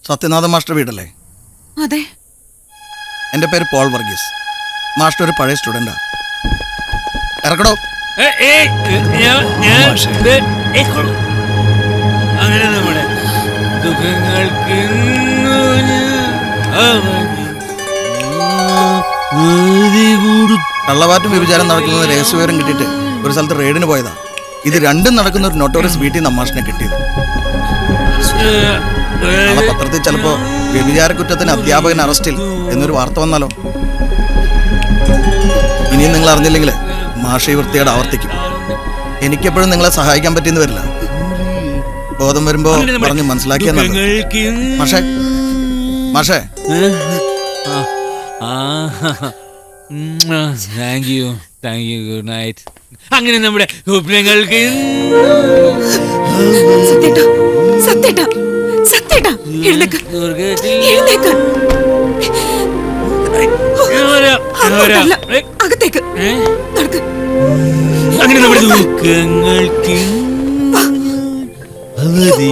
Sathyanatha master വീടല്ലേ? അതെ. എൻ്റെ പേര് പോൾ വർഗീസ്. മാസ്റ്റർ ഒരു പഴയ സ്റ്റുഡൻ്റാ. ഇറക്കടോ. അങ്ങനെ നമ്മുടെ ദുഃഖങ്ങൾക്ക് കള്ളവാറ്റും വ്യഭിചാരം നടക്കുന്ന രഹസ്യവിവരം കിട്ടിയിട്ട് ഒരു സ്ഥലത്ത് റെയ്ഡിന് പോയതാ. ഇത് രണ്ടും നടക്കുന്ന ഒരു നോട്ടോറിയസ് വീട്ടിൽ നമ്മാഷിനെ കിട്ടിയത്. നാളെ പത്രത്തിൽ ചിലപ്പോ വ്യഭിചാര കുറ്റത്തിന് അധ്യാപകൻ അറസ്റ്റിൽ എന്നൊരു വാർത്ത വന്നാലോ? ഇനിയും നിങ്ങൾ അറിഞ്ഞില്ലെങ്കിൽ മാഷി വൃത്തിയോട് ആവർത്തിക്കും. എനിക്കെപ്പോഴും നിങ്ങളെ സഹായിക്കാൻ പറ്റിയെന്ന് വരില്ല. ബോധം വരുമ്പോ പറഞ്ഞ് മനസ്സിലാക്കിയാൽ മാഷേ. മാഷേ, താങ്ക് യു ഗുഡ് നൈറ്റ്. അങ്ങനെ നമ്മുടെ സ്വപ്നങ്ങൾക്ക് അങ്ങനെ നമ്മുടെ ദുഃഖങ്ങൾക്ക് അവധി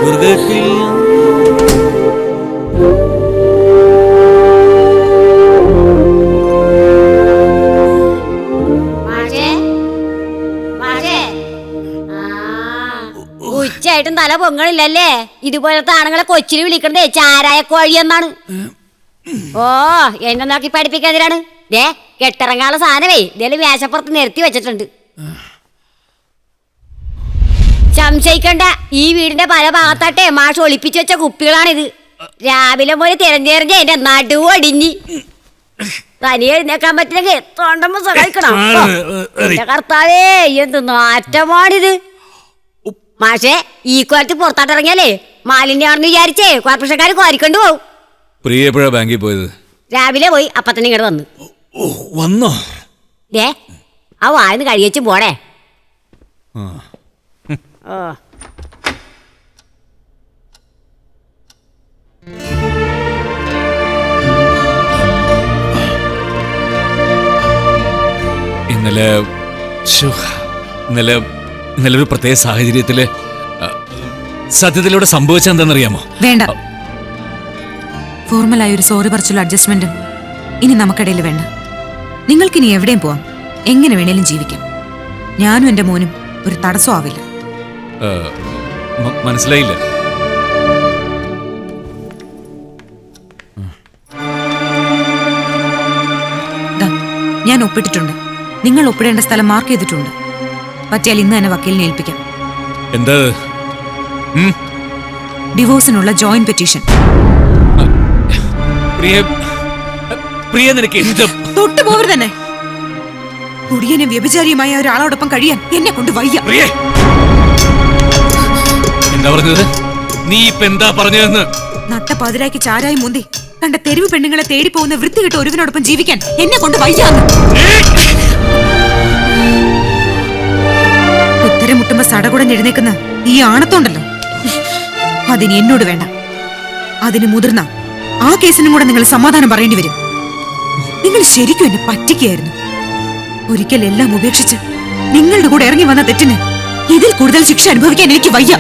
സ്വർഗത്തിൽ. ഉച്ചയായിട്ടും തല പൊങ്ങളില്ലല്ലേ? ഇതുപോലത്തെ ആണുങ്ങളെ കൊച്ചിന് വിളിക്കണതേ ചാരായ കോഴി എന്നാണ്. ഓ, എന്നെ നോക്കി പഠിപ്പിക്കാതിരാണ്. ദേ കെട്ടിറങ്ങാനുള്ള സാധനമേ ഇതേലും മേശപ്പുറത്ത് നിരത്തി വെച്ചിട്ടുണ്ട്. സംശയിക്കണ്ട, ഈ വീടിന്റെ പല ഭാഗത്താട്ടെ മാഷ് ഒളിപ്പിച്ചു വെച്ച കുപ്പികളാണിത്. രാവിലെ പോലെ തിരഞ്ഞെറിഞ്ഞ് എന്റെ നടുവടിഞ്ഞ് തനി എഴുന്നേക്കാൻ പറ്റില്ലെങ്കിൽ തൊണ്ടമ്മ സഹായിക്കണം. എന്റെ കർത്താവേ, എന്ത് നാറ്റമാണിത്. മാഷേ, ഈ കോലത്ത് പുറത്തോട്ടിറങ്ങിയാലേ മാലിന്യാണെന്ന് വിചാരിച്ചേ കോർപ്പറേഷൻകാർ കോരിക്കൊണ്ട് പോകും. പ്രിയ എപ്പോഴാ ബാങ്കിൽ പോയത്? രാവിലെ പോയി, അപ്പൊ തന്നെ ഇങ്ങോട്ട് വന്നു. വന്നോ? ഏ, ആ വായന്ന് കഴിയച്ചും പോടേ. ഇന്നലെ ഒരു പ്രത്യേക സാഹചര്യത്തില് സത്യത്തിലൂടെ സംഭവിച്ചെന്താണെന്നറിയാമോ? വേണ്ട, ഫോർമലായ ഒരു സോറി പറച്ചുള്ള അഡ്ജസ്റ്റ്മെന്റും ഇനി നമുക്കിടയിൽ വേണ്ട. നിങ്ങൾക്കിനി എവിടെയും പോവാം, എങ്ങനെ വേണേലും ജീവിക്കാം. ഞാനും എന്റെ മോനും ഒരു തടസ്സം ആവില്ല. മനസ്സിലായില്ല. ഞാൻ ഒപ്പിട്ടിട്ടുണ്ട്. നിങ്ങൾ ഒപ്പിടേണ്ട സ്ഥലം മാർക്ക് ചെയ്തിട്ടുണ്ട്. പറ്റിയാൽ ഇന്ന് തന്നെ വക്കീലിനെ ഏൽപ്പിക്കാം. എന്താ? ഡിവോഴ്സിനുള്ള ജോയിന്റ് പെറ്റീഷൻ. തൊട്ടു പോവർ തന്നെ. കുടിയനെ വ്യഭിചാരിയുമായ ഒരാളോടൊപ്പം കഴിയാൻ എന്നെ കൊണ്ട് വയ്യ. എന്താ പറഞ്ഞത്? നീ ഇപ്പൊ എന്താ പറഞ്ഞതെന്ന്? നട്ടപ്പാതിരാക്കി ചാരായി മുന്തി കണ്ട തെരുവ് പെണ്ണുങ്ങളെ തേടി പോകുന്ന വൃത്തികെട്ട ഒരുവിനോടൊപ്പം ജീവിക്കാൻ എന്നെ കൊണ്ട് വയ്യാന്ന്. ഉത്തരം മുട്ടുമ്പോ സടകുടഞ്ഞ് എഴുന്നേക്കുന്ന ഈ ആണത്തോണ്ടല്ലോ, അതിന് എന്നോട് വേണ്ട. അതിന് മുതിർന്ന ആ കേസിനും കൂടെ നിങ്ങൾ സമാധാനം പറയേണ്ടി വരും. നിങ്ങൾ ശരിക്കും എന്നെ പറ്റിക്കുകയായിരുന്നു. ഒരിക്കൽ എല്ലാം ഉപേക്ഷിച്ച് നിങ്ങളുടെ കൂടെ ഇറങ്ങി വന്ന തെറ്റിന് ഇതിൽ കൂടുതൽ ശിക്ഷ അനുഭവിക്കാൻ എനിക്ക് വയ്യ.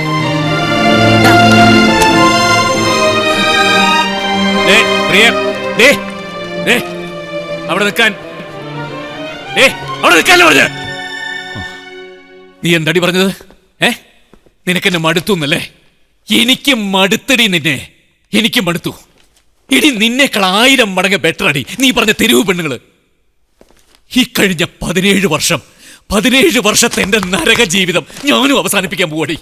നീ എന്താടി പറഞ്ഞത്? നിനക്കെന്നെ മടുത്തു എന്നല്ലേ? എനിക്ക് മടുത്തടി നിന്നെ. എനിക്ക് മടുത്തു. ഇടി നിന്നേക്കാൾ 1000 മടങ്ങ് ബെറ്റർ അടി നീ പറഞ്ഞ തെരുവ് പെണ്ണുങ്ങള്. ഈ കഴിഞ്ഞ 17 വർഷത്തെ എന്റെ നരക ജീവിതം ഞാനും അവസാനിപ്പിക്കാൻ പോവടി.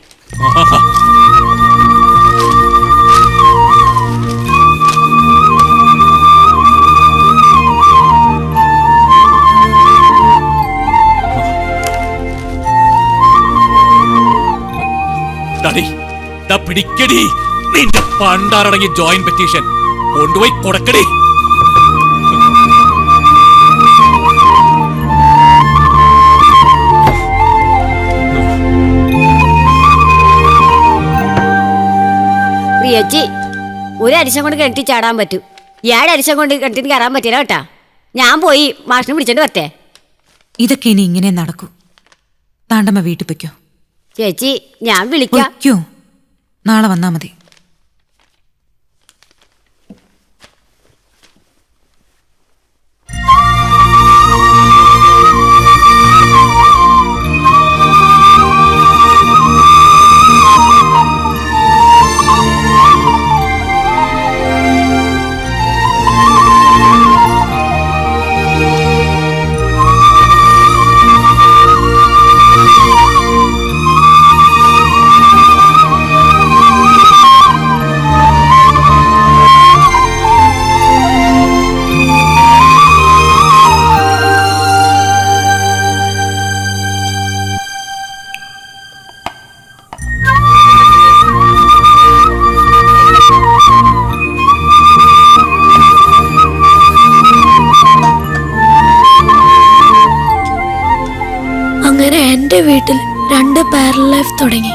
പിടിക്കടി നിന്റെ പണ്ടാറടങ്ങി ജോയിന്റ് പെറ്റീഷൻ കൊണ്ടുപോയി കൊടുക്കടി. പ്രിയച്ചി, ഒരു അരിശം കൊണ്ട് കിണറ്റി ചാടാൻ പറ്റും, 7 അരിശം കൊണ്ട് കിണറ്റിന് കയറാൻ പറ്റില്ല കേട്ടാ. ഞാൻ പോയി മാഷിനെ വിളിച്ചോണ്ട് വരട്ടെ. ഇതൊക്കെ ഇനി ഇങ്ങനെ നടക്കൂ. താണ്ടമ്മ വീട്ടിൽ പൊയ്ക്കോ. ചേച്ചി, ഞാൻ വിളിക്കാം. പൊയ്ക്കോ, നാളെ വന്നാ മതി. അങ്ങനെ എന്റെ വീട്ടിൽ 2 പാരലൽ ലൈഫ് തുടങ്ങി.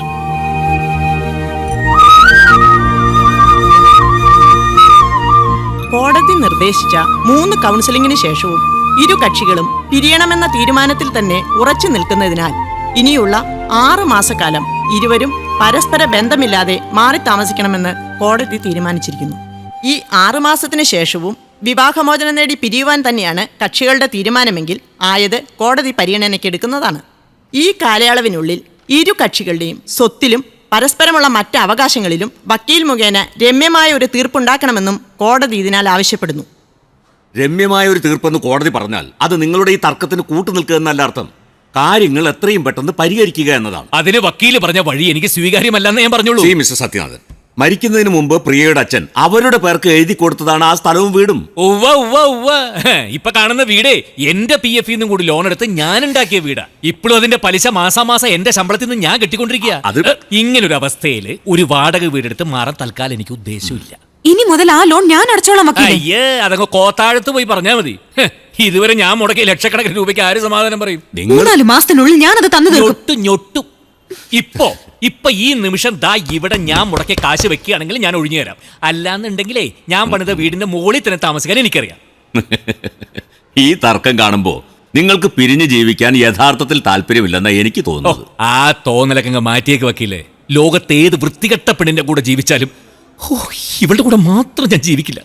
കോടതി നിർദ്ദേശിച്ച 3 കൗൺസിലിംഗിന് ശേഷവും ഇരു കക്ഷികളും പിരിയണമെന്ന തീരുമാനത്തിൽ തന്നെ ഉറച്ചു നിൽക്കുന്നതിനാൽ ഇനിയുള്ള 6 മാസക്കാലം ഇരുവരും പരസ്പര ബന്ധമില്ലാതെ മാറി താമസിക്കണമെന്ന് കോടതി തീരുമാനിച്ചിരിക്കുന്നു. ഈ 6 മാസത്തിന് ശേഷവും വിവാഹമോചനം നേടി പിരിയുവാൻ തന്നെയാണ് കക്ഷികളുടെ തീരുമാനമെങ്കിൽ ആയത് കോടതി പരിഗണനയ്ക്കെടുക്കുന്നതാണ്. ഈ കാലയളവിനുള്ളിൽ ഇരു കക്ഷികളുടെയും സ്വത്തിലും പരസ്പരമുള്ള മറ്റ് അവകാശങ്ങളിലും വക്കീൽ മുഖേന രമ്യമായ ഒരു തീർപ്പുണ്ടാക്കണമെന്നും കോടതി ഇതിനാൽ ആവശ്യപ്പെടുന്നു. രമ്യമായ ഒരു തീർപ്പെന്ന് കോടതി പറഞ്ഞാൽ അത് നിങ്ങളുടെ ഈ തർക്കത്തിന് കൂട്ടുനിൽക്കുക എന്നല്ല അർത്ഥം. കാര്യങ്ങൾ എത്രയും പെട്ടെന്ന് പരിഹരിക്കുക എന്നതാണ്. അതിന് വക്കീല് പറഞ്ഞ വഴി എനിക്ക് സ്വീകാര്യമല്ലെന്ന് ഞാൻ പറഞ്ഞോളൂ. മിസ്റ്റർ സത്യനാഥൻ, മരിക്കുന്നതിന് മുമ്പ് പ്രിയയുടെ അച്ഛൻ അവരുടെ പേർക്ക് എഴുതി കൊടുത്തതാണ് ആ സ്ഥലവും വീടും. ഉവ്വ ഉവ്വ ഉവ്വ. ഇപ്പൊ കാണുന്ന വീടേ എന്റെ PF നിന്നും കൂടി ലോൺ എടുത്ത് ഞാൻ ഉണ്ടാക്കിയ വീടാ. ഇപ്പോഴും അതിന്റെ പലിശ മാസാമാസം എന്റെ ശമ്പളത്തിൽ നിന്ന് ഞാൻ കെട്ടിക്കൊണ്ടിരിക്കുക. ഇങ്ങനൊരു അവസ്ഥയിൽ ഒരു വാടക വീടെടുത്ത് മാറാൻ തൽക്കാലം എനിക്ക് ഉദ്ദേശമില്ല. ഇനി മുതൽ ആ ലോൺ ഞാൻ അടച്ചോളാം വക്കീലേ. അയ്യേ, അതങ്ങ് കോത്താഴത്ത് പോയി പറഞ്ഞാ മതി. ഇതുവരെ ഞാൻ മുടക്കിയ ലക്ഷക്കണക്കിന് രൂപയ്ക്ക് ആര് സമാധാനം പറയും? 3-4 മാസത്തിനുള്ളിൽ ഞാനത് തന്നു തീർക്കും. ഞൊട്ടും. ഇപ്പൊ ഈ നിമിഷം ദാ ഇവിടെ ഞാൻ മുടക്കിയ കാശ് വെക്കുകയാണെങ്കിൽ ഞാൻ ഒഴിഞ്ഞു തരാം. അല്ലാന്നുണ്ടെങ്കിലേ ഞാൻ പണിത വീടിന്റെ മുകളിൽ തന്നെ താമസിക്കാൻ എനിക്കറിയാം. ഈ തർക്കം കാണുമ്പോ നിങ്ങൾക്ക് പിരിഞ്ഞു ജീവിക്കാൻ യഥാർത്ഥത്തിൽ താല്പര്യമില്ലെന്നാ എനിക്ക് തോന്നുന്നത്. ആ തോന്നലൊക്കെ അങ്ങ് മാറ്റിയേക്ക് വക്കീലേ. ലോകത്തേത് വൃത്തികെട്ട പെണ്ണിന്റെ കൂടെ ജീവിച്ചാലും ഇവളുടെ കൂടെ മാത്രം ഞാൻ ജീവിക്കില്ല.